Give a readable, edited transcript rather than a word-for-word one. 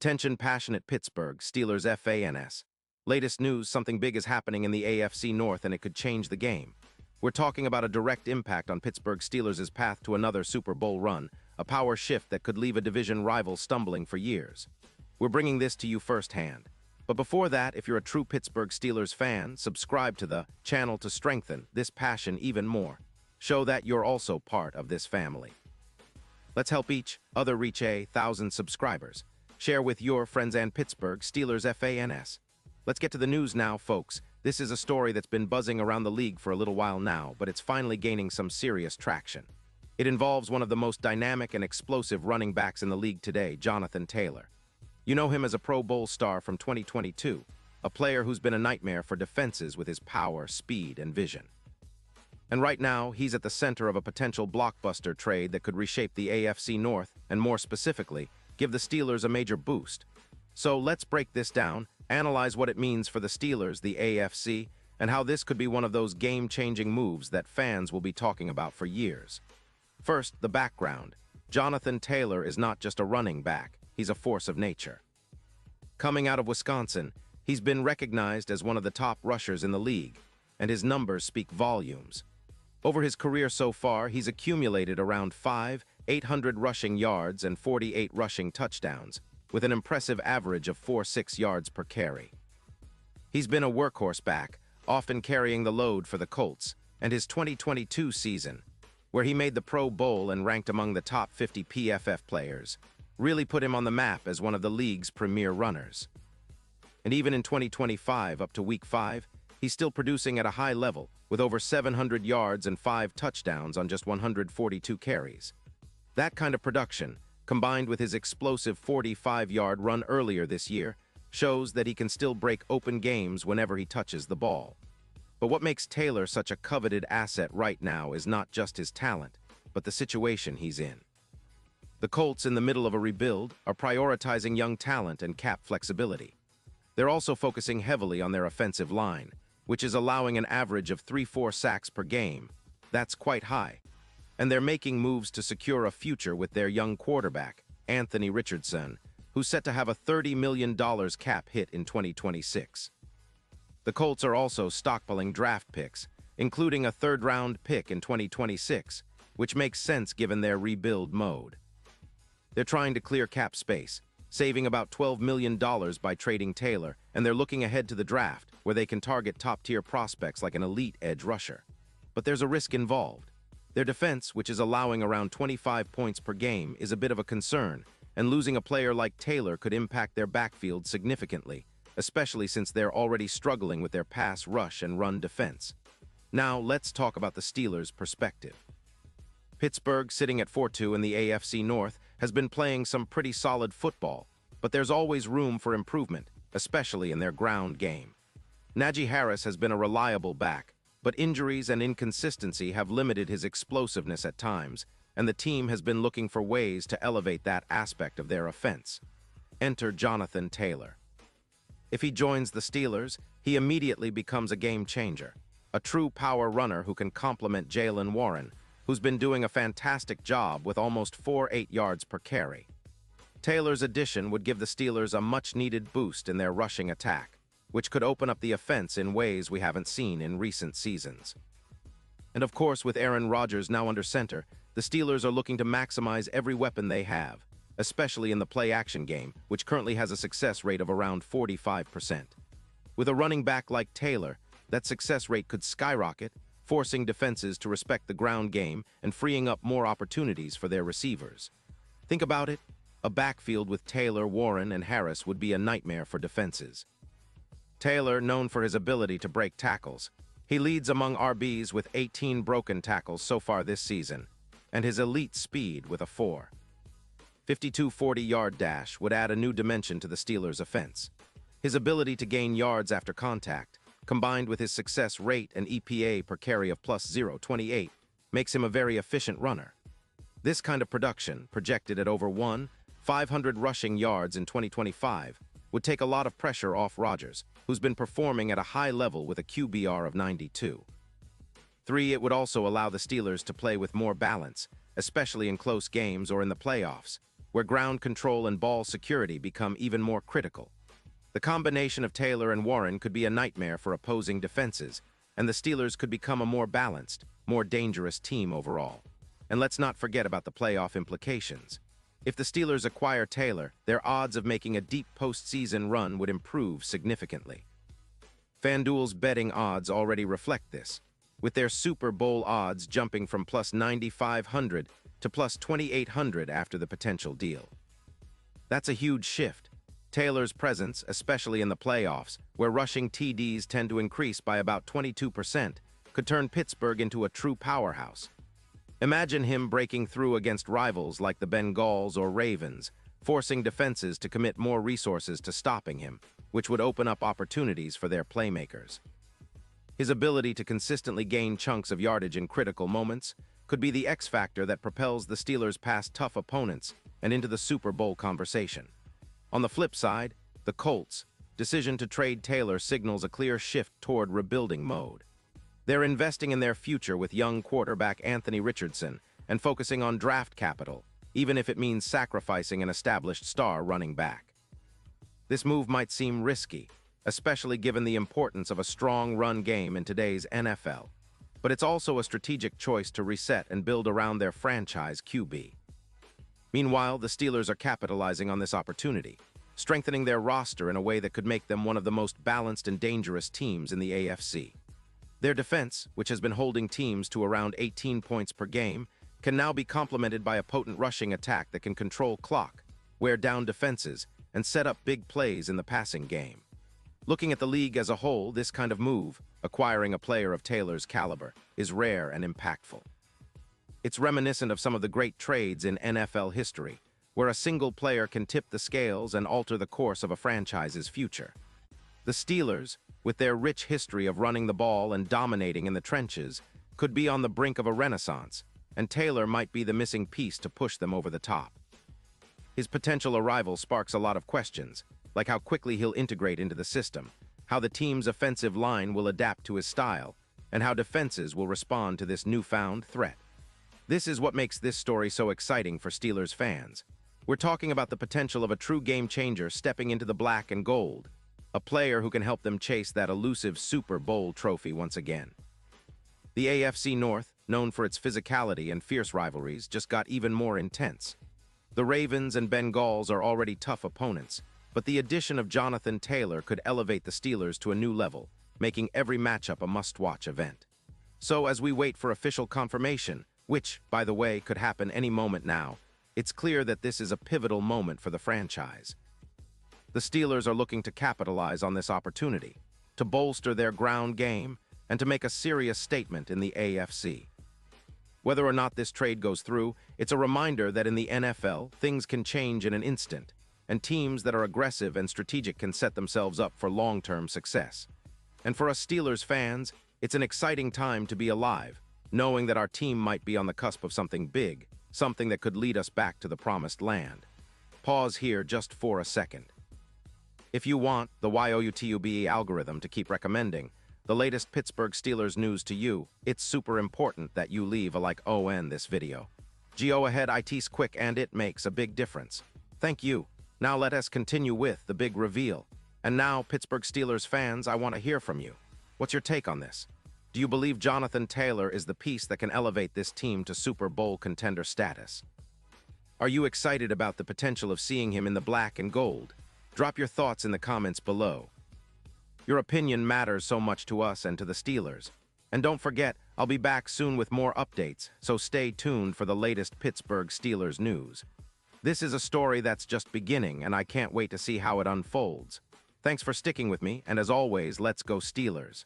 Attention passionate Pittsburgh Steelers fans. Latest news, something big is happening in the AFC North and it could change the game. We're talking about a direct impact on Pittsburgh Steelers' path to another Super Bowl run, a power shift that could leave a division rival stumbling for years. We're bringing this to you firsthand. But before that, if you're a true Pittsburgh Steelers fan, subscribe to the channel to strengthen this passion even more. Show that you're also part of this family. Let's help each other reach 1,000 subscribers. Share with your friends and Pittsburgh Steelers fans. Let's get to the news now, folks. This is a story that's been buzzing around the league for a little while now, but it's finally gaining some serious traction. It involves one of the most dynamic and explosive running backs in the league today, Jonathan Taylor. You know him as a Pro Bowl star from 2022, a player who's been a nightmare for defenses with his power, speed, and vision. And right now, he's at the center of a potential blockbuster trade that could reshape the AFC North and, more specifically, give the Steelers a major boost. So let's break this down, analyze what it means for the Steelers, the AFC, and how this could be one of those game-changing moves that fans will be talking about for years. First, the background. Jonathan Taylor is not just a running back, he's a force of nature. Coming out of Wisconsin, he's been recognized as one of the top rushers in the league, and his numbers speak volumes. Over his career so far, he's accumulated around 800 rushing yards and 48 rushing touchdowns, with an impressive average of 4.6 yards per carry. He's been a workhorse back, often carrying the load for the Colts, and his 2022 season, where he made the Pro Bowl and ranked among the top 50 PFF players, really put him on the map as one of the league's premier runners. And even in 2025, up to Week 5, he's still producing at a high level, with over 700 yards and 5 touchdowns on just 142 carries. That kind of production, combined with his explosive 45-yard run earlier this year, shows that he can still break open games whenever he touches the ball. But what makes Taylor such a coveted asset right now is not just his talent, but the situation he's in. The Colts, in the middle of a rebuild, are prioritizing young talent and cap flexibility. They're also focusing heavily on their offensive line, which is allowing an average of 3-4 sacks per game. That's quite high. And they're making moves to secure a future with their young quarterback, Anthony Richardson, who's set to have a $30 million cap hit in 2026. The Colts are also stockpiling draft picks, including a third-round pick in 2026, which makes sense given their rebuild mode. They're trying to clear cap space, saving about $12 million by trading Taylor, and they're looking ahead to the draft, where they can target top-tier prospects like an elite edge rusher. But there's a risk involved. Their defense, which is allowing around 25 points per game, is a bit of a concern, and losing a player like Taylor could impact their backfield significantly, especially since they're already struggling with their pass rush and run defense. Now, let's talk about the Steelers' perspective. Pittsburgh, sitting at 4-2 in the AFC North, has been playing some pretty solid football, but there's always room for improvement, especially in their ground game. Najee Harris has been a reliable back, but injuries and inconsistency have limited his explosiveness at times, and the team has been looking for ways to elevate that aspect of their offense. Enter Jonathan Taylor. If he joins the Steelers, he immediately becomes a game changer, a true power runner who can complement Jaylen Warren, who's been doing a fantastic job with almost 4.8 yards per carry. Taylor's addition would give the Steelers a much-needed boost in their rushing attack, which could open up the offense in ways we haven't seen in recent seasons. And of course, with Aaron Rodgers now under center, the Steelers are looking to maximize every weapon they have, especially in the play-action game, which currently has a success rate of around 45%. With a running back like Taylor, that success rate could skyrocket, forcing defenses to respect the ground game and freeing up more opportunities for their receivers. Think about it, a backfield with Taylor, Warren, and Harris would be a nightmare for defenses. Taylor, known for his ability to break tackles, he leads among RBs with 18 broken tackles so far this season, and his elite speed with a 4.52 40-yard dash would add a new dimension to the Steelers' offense. His ability to gain yards after contact, combined with his success rate and EPA per carry of plus 0.28, makes him a very efficient runner. This kind of production, projected at over 500 rushing yards in 2025, would take a lot of pressure off Rodgers, who's been performing at a high level with a QBR of 92. 3. It would also allow the Steelers to play with more balance, especially in close games or in the playoffs, where ground control and ball security become even more critical. The combination of Taylor and Warren could be a nightmare for opposing defenses, and the Steelers could become a more balanced, more dangerous team overall. And let's not forget about the playoff implications. If the Steelers acquire Taylor, their odds of making a deep postseason run would improve significantly. FanDuel's betting odds already reflect this, with their Super Bowl odds jumping from plus 9,500 to plus 2,800 after the potential deal. That's a huge shift. Taylor's presence, especially in the playoffs, where rushing TDs tend to increase by about 22%, could turn Pittsburgh into a true powerhouse. Imagine him breaking through against rivals like the Bengals or Ravens, forcing defenses to commit more resources to stopping him, which would open up opportunities for their playmakers. His ability to consistently gain chunks of yardage in critical moments could be the X factor that propels the Steelers past tough opponents and into the Super Bowl conversation. On the flip side, the Colts' decision to trade Taylor signals a clear shift toward rebuilding mode. They're investing in their future with young quarterback Anthony Richardson and focusing on draft capital, even if it means sacrificing an established star running back. This move might seem risky, especially given the importance of a strong run game in today's NFL, but it's also a strategic choice to reset and build around their franchise QB. Meanwhile, the Steelers are capitalizing on this opportunity, strengthening their roster in a way that could make them one of the most balanced and dangerous teams in the AFC. Their defense, which has been holding teams to around 18 points per game, can now be complemented by a potent rushing attack that can control clock, wear down defenses, and set up big plays in the passing game. Looking at the league as a whole, this kind of move, acquiring a player of Taylor's caliber, is rare and impactful. It's reminiscent of some of the great trades in NFL history, where a single player can tip the scales and alter the course of a franchise's future. The Steelers, with their rich history of running the ball and dominating in the trenches, could be on the brink of a renaissance, and Taylor might be the missing piece to push them over the top. His potential arrival sparks a lot of questions, like how quickly he'll integrate into the system, how the team's offensive line will adapt to his style, and how defenses will respond to this newfound threat. This is what makes this story so exciting for Steelers fans. We're talking about the potential of a true game-changer stepping into the black and gold, a player who can help them chase that elusive Super Bowl trophy once again. The AFC North, known for its physicality and fierce rivalries, just got even more intense. The Ravens and Bengals are already tough opponents, but the addition of Jonathan Taylor could elevate the Steelers to a new level, making every matchup a must-watch event. So as we wait for official confirmation, which, by the way, could happen any moment now, it's clear that this is a pivotal moment for the franchise. The Steelers are looking to capitalize on this opportunity, to bolster their ground game, and to make a serious statement in the AFC. Whether or not this trade goes through, it's a reminder that in the NFL, things can change in an instant, and teams that are aggressive and strategic can set themselves up for long-term success. And for us Steelers fans, it's an exciting time to be alive, knowing that our team might be on the cusp of something big, something that could lead us back to the promised land. Pause here just for a second. If you want the YOUTUBE algorithm to keep recommending the latest Pittsburgh Steelers news to you, it's super important that you leave a like on this video. Go ahead, it's quick and it makes a big difference. Thank you. Now let us continue with the big reveal. And now, Pittsburgh Steelers fans, I want to hear from you. What's your take on this? Do you believe Jonathan Taylor is the piece that can elevate this team to Super Bowl contender status? Are you excited about the potential of seeing him in the black and gold? Drop your thoughts in the comments below. Your opinion matters so much to us and to the Steelers. And don't forget, I'll be back soon with more updates, so stay tuned for the latest Pittsburgh Steelers news. This is a story that's just beginning, and I can't wait to see how it unfolds. Thanks for sticking with me, and as always, let's go Steelers.